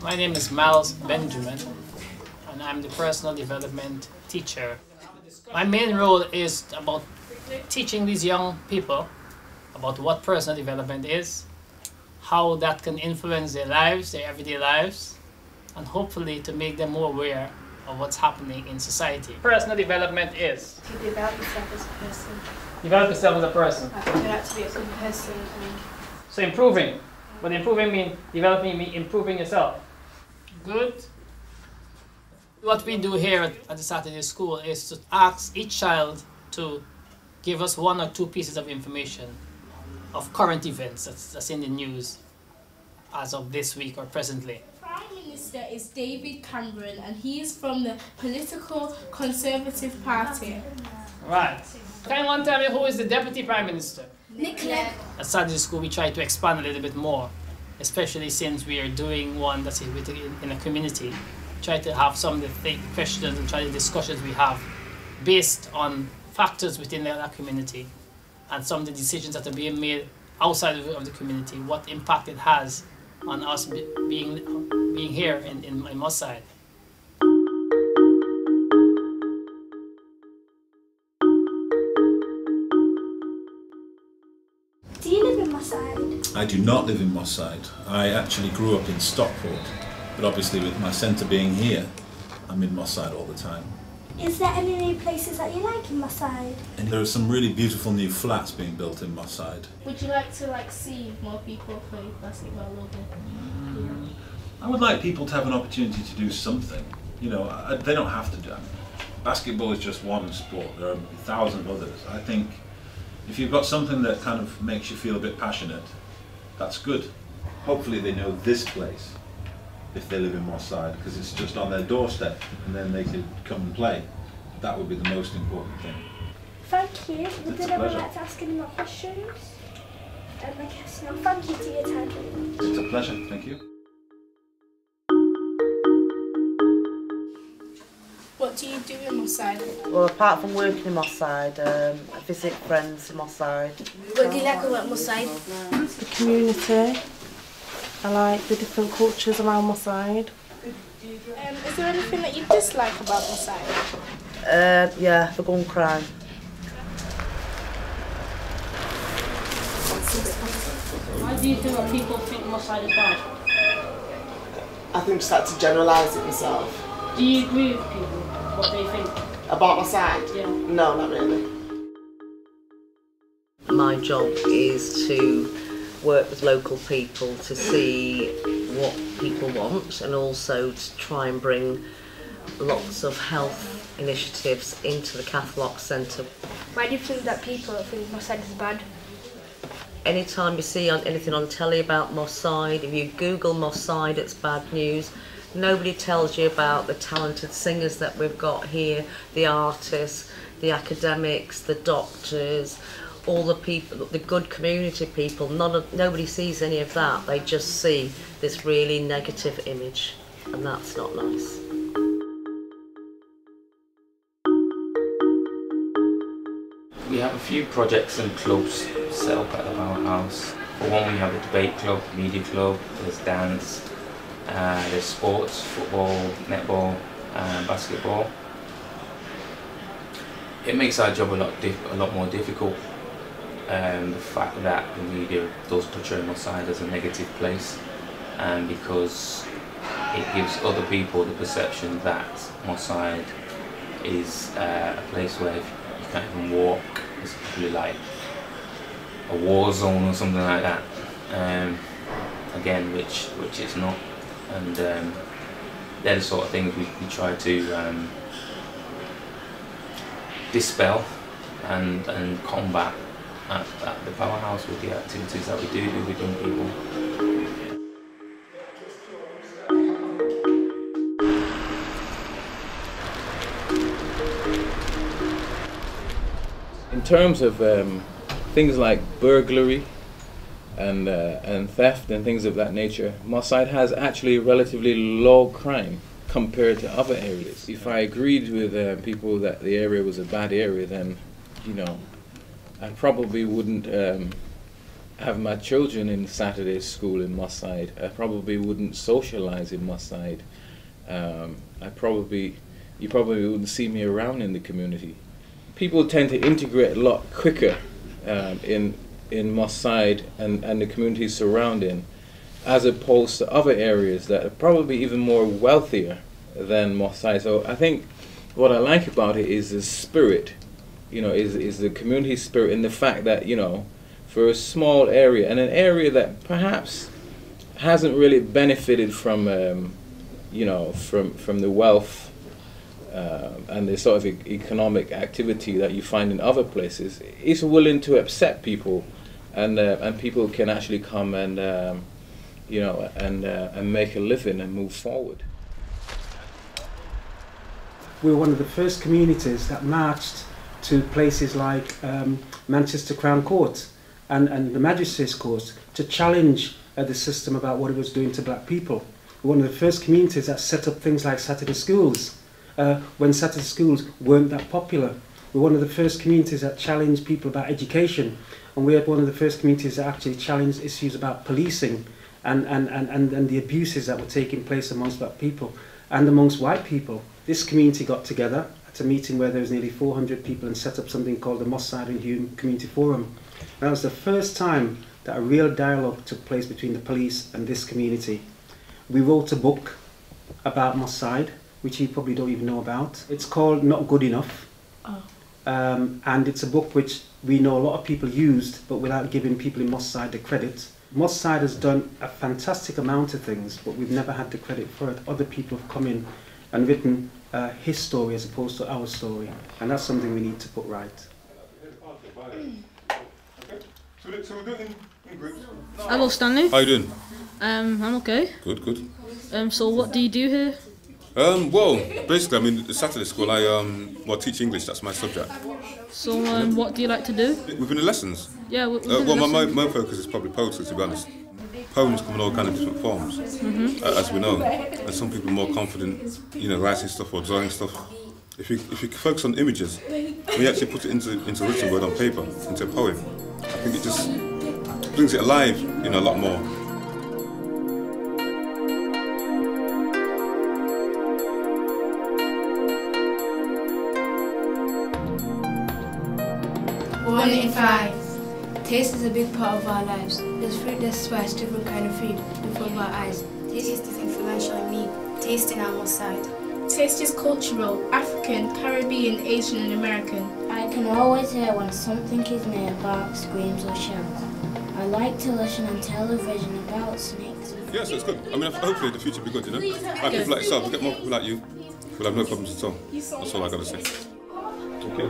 My name is Miles Benjamin, and I'm the personal development teacher. My main role is about teaching these young people about what personal development is, how that can influence their lives, their everyday lives, and hopefully to make them more aware of what's happening in society. Personal development is To develop yourself as a person. develop yourself as a person. You have to be a good person. So improving. But improving means developing means improving yourself. Good. What we do here at the Saturday School is to ask each child to give us 1 or 2 pieces of information of current events that's in the news as of this week or presently. Prime Minister is David Cameron, and he is from the political Conservative Party. Right. Can anyone tell me who is the Deputy Prime Minister? Nick Clegg. At Saturday School we try to expand a little bit more, especially since we are doing one that's in a community. Try to have some of the questions and try the discussions we have based on factors within that community and some of the decisions that are being made outside of the community, what impact it has on us being here in Moss Side. Do you live in Moss Side? I do not live in Moss Side. I actually grew up in Stockport, but obviously with my centre being here, I'm in Moss Side all the time. Is there any new places that you like in Moss Side? And there are some really beautiful new flats being built in Moss Side. Would you like to see more people play basketball over? I would like people to have an opportunity to do something. You know, they don't have to do it. Basketball is just one sport. There are 1,000 others. I think if you've got something that kind of makes you feel a bit passionate, that's good. Hopefully they know this place if they live in Moss Side, because it's just on their doorstep and then they could come and play. That would be the most important thing. Thank you. Would It's a anyone pleasure. like to ask any more questions? I guess no. Thank you for your time. It's a pleasure, thank you. What do you do in Moss Side? Well, apart from working in Moss Side, I visit friends in Moss Side. What do you like about Moss Side? The community. I like the different cultures around Moss Side. Is there anything that you dislike about Moss Side? Yeah, the gun crime. Why do you think that people think Moss Side is bad? I think just had to generalise it myself. Do you agree with people, what they think? About my side? Yeah. No, not really. My job is to work with local people to see what people want and also to try and bring lots of health initiatives into the Cathalock Centre. Why do you think that people think Moss Side is bad? Anytime you see anything on telly about Moss Side, if you Google Moss Side, it's bad news. Nobody tells you about the talented singers that we've got here, the artists, the academics, the doctors, all the people, the good community people. Nobody sees any of that. They just see this really negative image, and that's not nice. We have a few projects and clubs set up at the Powerhouse. For one, we have a debate club, media club, there's dance, there's sports, football, netball, basketball. It makes our job a lot more difficult. The fact that the media does portray Moss Side as a negative place, and because it gives other people the perception that Moss Side is a place where if you can't even walk, it's probably like a war zone or something like that. Again, which it's not, and they're the sort of things we try to dispel and combat at the Powerhouse with the activities that we do with young people. In terms of things like burglary and theft and things of that nature, Moss Side has actually relatively low crime compared to other areas. If I agreed with people that the area was a bad area, then, you know, I probably wouldn't have my children in Saturday school in Moss Side. I probably wouldn't socialise in Moss Side. You probably wouldn't see me around in the community. People tend to integrate a lot quicker in Moss Side and the communities surrounding, as opposed to other areas that are probably even more wealthier than Moss Side. So I think what I like about it is the spirit, is the community spirit, and the fact that, for a small area, and an area that perhaps hasn't really benefited from, from the wealth and the sort of economic activity that you find in other places, is willing to accept people, and people can actually come and and make a living and move forward. We were one of the first communities that marched to places like Manchester Crown Court and the Magistrates Court to challenge the system about what it was doing to black people. We were one of the first communities that set up things like Saturday schools when Saturday schools weren't that popular. We were one of the first communities that challenged people about education, and we had one of the first communities that actually challenged issues about policing and the abuses that were taking place amongst black people and amongst white people. This community got together at a meeting where there was nearly 400 people and set up something called the Moss Side and Hume Community Forum. And that was the first time that a real dialogue took place between the police and this community. We wrote a book about Moss Side, which you probably don't even know about. It's called Not Good Enough. Oh. And it's a book which we know a lot of people used, but without giving people in Moss Side the credit. Moss Side has done a fantastic amount of things, but we've never had the credit for it. Other people have come in and written his story as opposed to our story, and that's something we need to put right. Hello Stanley. How you doing? I'm okay. Good, good. So what do you do here? Well, basically, I'm in the Saturday school. I teach English. That's my subject. So what do you like to do? Within the lessons? Yeah. Well, my focus is probably poetry, to be honest. Poems come in all kind of different forms, as we know, and some people are more confident, writing stuff or drawing stuff. If you focus on images, when you actually put it into written word on paper, into a poem, I think it just brings it alive, a lot more. One in five. Taste is a big part of our lives. There's fruit, there's spice, different kind of food in front of our eyes. Taste is influential in me. Taste in our Moss Side. Taste is cultural, African, Caribbean, Asian and American. I can always hear when something is near, bark, screams or shouts. I like to listen on television about snakes. Yes, it's good. Hopefully the future will be good, Like people like yourself, we get more people like you, we'll have no problems at all. That's all I got to say. Okay.